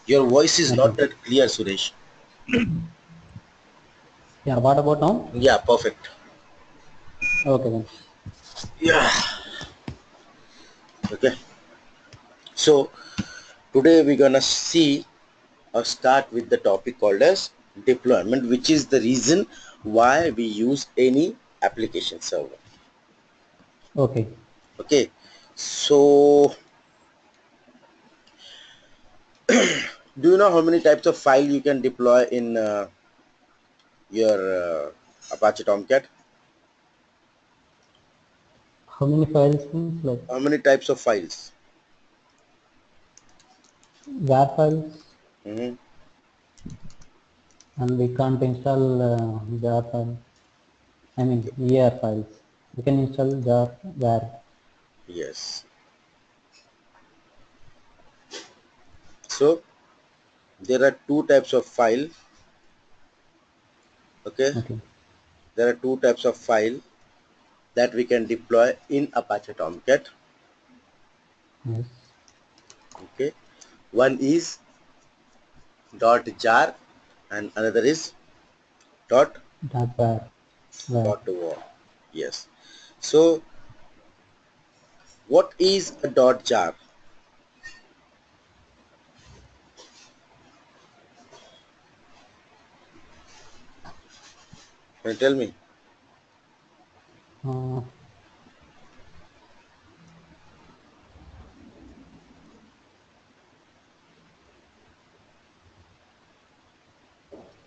Your voice is not Okay. that clear, Suresh. Yeah, what about now? Yeah, perfect. Okay then. Yeah. Okay. So today we're gonna see or start with the topic called as deployment, which is the reason why we use any application server. Okay. Okay. So do you know how many types of file you can deploy in your Apache Tomcat? How many files means like How many types of files? var files Hmm. and we can't install jar file. I mean ER files. We can install jar var. Yes. So there are two types of file. Okay. Okay. There are two types of file that we can deploy in Apache Tomcat. Yes. Okay. One is .jar and another is dot Dot var. Var. .war. Yes. So what is a .jar? Can you tell me? Uh,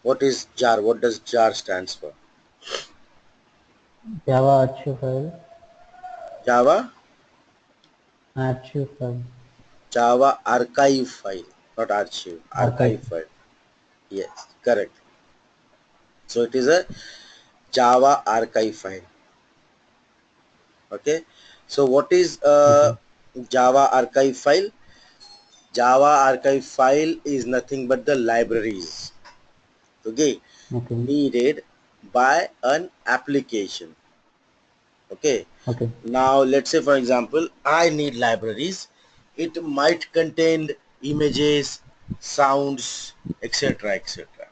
What is jar? What does jar stands for? Java archive file. Java Archive file. Java archive file, not archive, Archive. archive file. Yes, correct. So it is a Java archive file. Okay. So what is Okay. a Java archive file? Java archive file is nothing but the libraries. Okay, Okay. needed by an application. Okay. Okay. Now let's say for example I need libraries. It might contain images, sounds, etc, etc.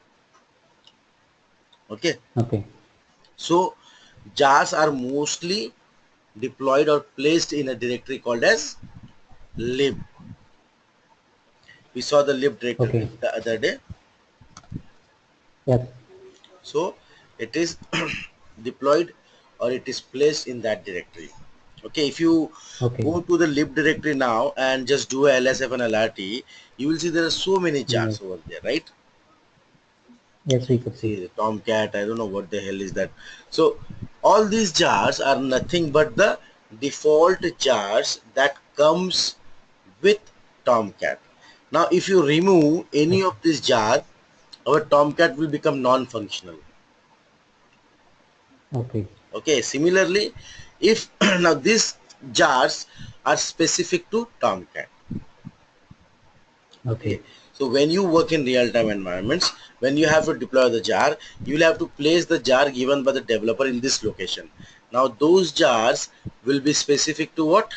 Okay. Okay. So jars are mostly deployed or placed in a directory called as lib. We saw the lib directory Okay. the other day. Yes. So it is deployed or it is placed in that directory. Okay, if you Okay. go to the lib directory now and just do a lsf and lrt, you will see there are so many Yes. jars over there, right? Yes, we could see. See the Tomcat, I don't know what the hell is that. So all these jars are nothing but the default jars that comes with Tomcat. Now if you remove any Okay. of these jars, our Tomcat will become non-functional. Okay. Okay, similarly, if now these jars are specific to Tomcat. Okay. Okay, so when you work in real-time environments, when you have to deploy the jar, you will have to place the jar given by the developer in this location. Now those jars will be specific to what?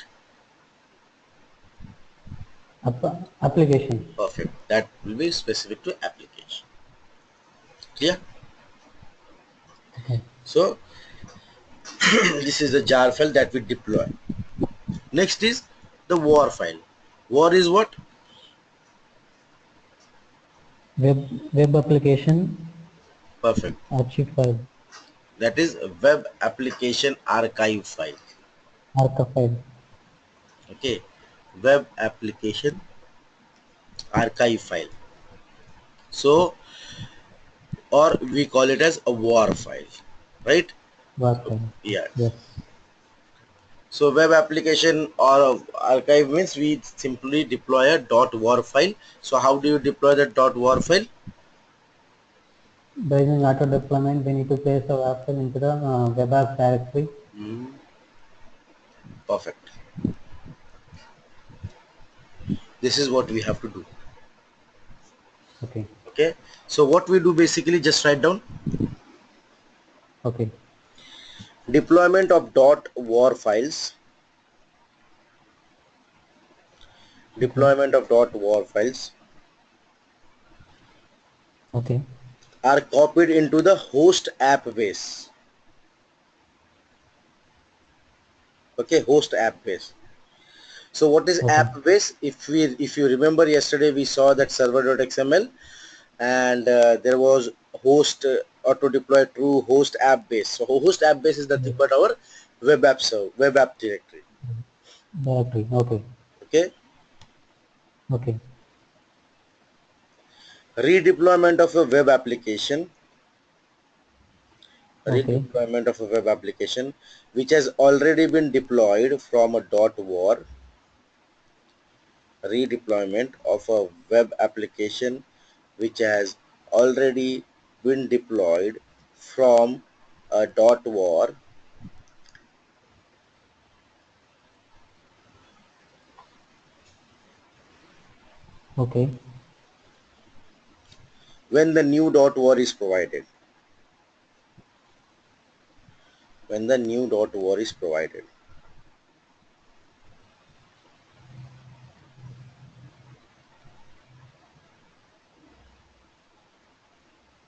Application. Perfect, that will be specific to application. Clear? Okay. So this is the jar file that we deploy. Next is the war file. War is what? Web application Perfect, archive file. that is a web application archive file. Archive file. Okay, web application archive file. So or we call it as a war file, right? War file. Yeah. Yes. So web application or archive means we simply deploy a .war file. So how do you deploy that .war file? By using auto deployment, we need to place the war file into the web app directory. Perfect. This is what we have to do. Okay. Okay, so what we do basically, just write down Okay. deployment of .war files, Okay. deployment of .war files. Okay. are copied into the host app base. Okay, host app base. So what is Okay. app base? If you remember yesterday we saw that server.xml, and there was host auto deploy through host app base. So host app base is nothing Yes. but our web app server, web app directory. Directory. Okay. Okay, Okay. redeployment of a web application, Okay. redeployment of a web application which has already been deployed from a .war, redeployment of a web application which has already been deployed from a .war Okay. when the new .war is provided. When the new .war is provided.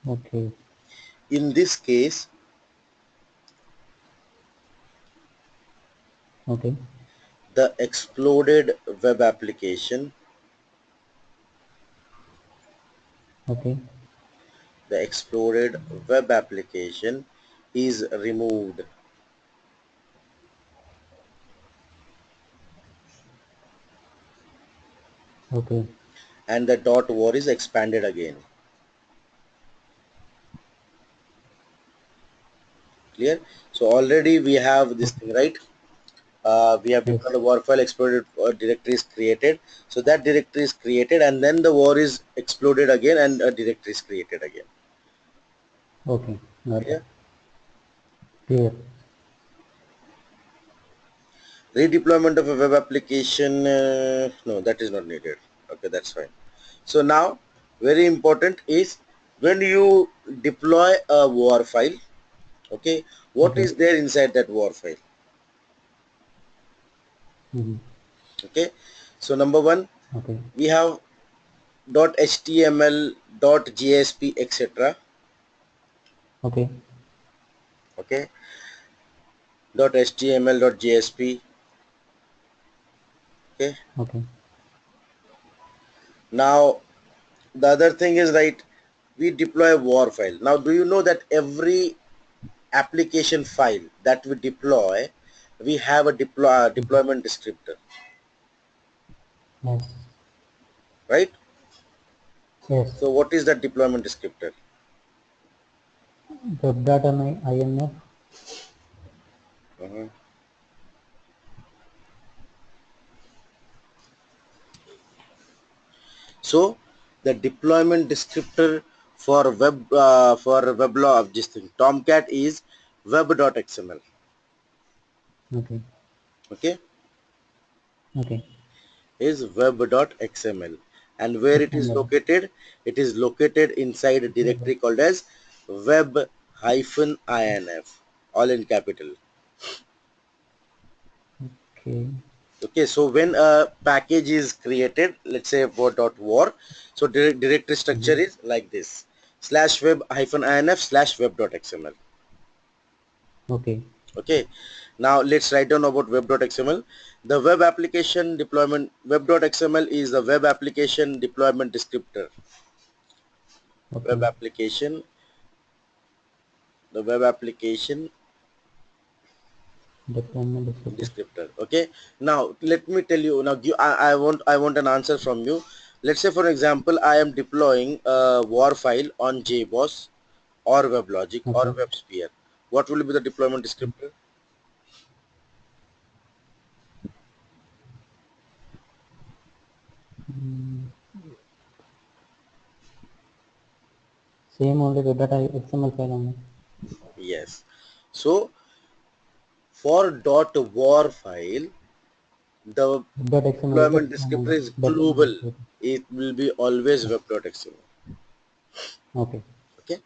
Okay. In this case, Okay. the exploded web application, Okay. the exploded web application is removed Okay. and the .war is expanded again. Clear? So already we have this Okay. thing, right? We have Yes. deployed a war file, exploded directory is created. So that directory is created and then the war is exploded again and a directory is created again. Okay. Got it. Clear? Clear. Redeployment of a web application, no, that is not needed. Okay, that's fine. So now, very important is when you deploy a war file, okay, what Okay. is there inside that war file? Mm-hmm. Okay, so number one, Okay. we have .html, .jsp, etc. Okay. Okay, .html, .jsp. Okay, Okay. now the other thing is, right, we deploy a war file. Now, do you know that every application file that we deploy, we have a Mm-hmm. deployment descriptor, Yes. right? Yes. So what is that deployment descriptor? Web data INF. Mhm. So the deployment descriptor for WebLog, this thing Tomcat is web.xml. Okay. Okay, Okay. is web.xml, and where it is XML. located? It is located inside a directory called as web-inf, all in capital. Okay. Okay, so when a package is created, let's say for .war, so directory Mm-hmm. structure is like this: slash web-inf/web.xml. Okay. Okay, now let's write down about web.xml. The web application deployment, web.xml is the web application deployment descriptor. Web Okay. application, the web application Deployment descriptor. descriptor. Okay, now let me tell you now. I want an answer from you. Let's say for example I am deploying a war file on JBoss or WebLogic or Okay. WebSphere. What will be the deployment descriptor? Mm, same only web data XML file only. Yes. So for .war file, the Web data XML is the deployment descriptor is deployment global. descriptor. It will be always web.xml. Okay. Okay.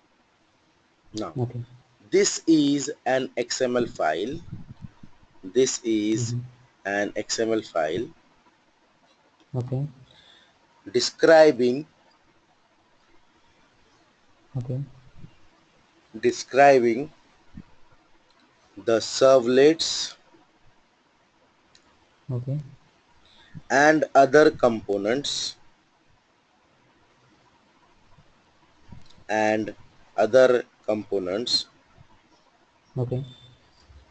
Now Okay. this is an XML file. This is Mm-hmm. an XML file Okay. describing Okay. describing the servlets Okay. and other components Okay.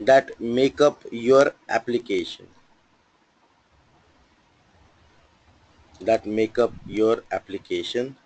that make up your application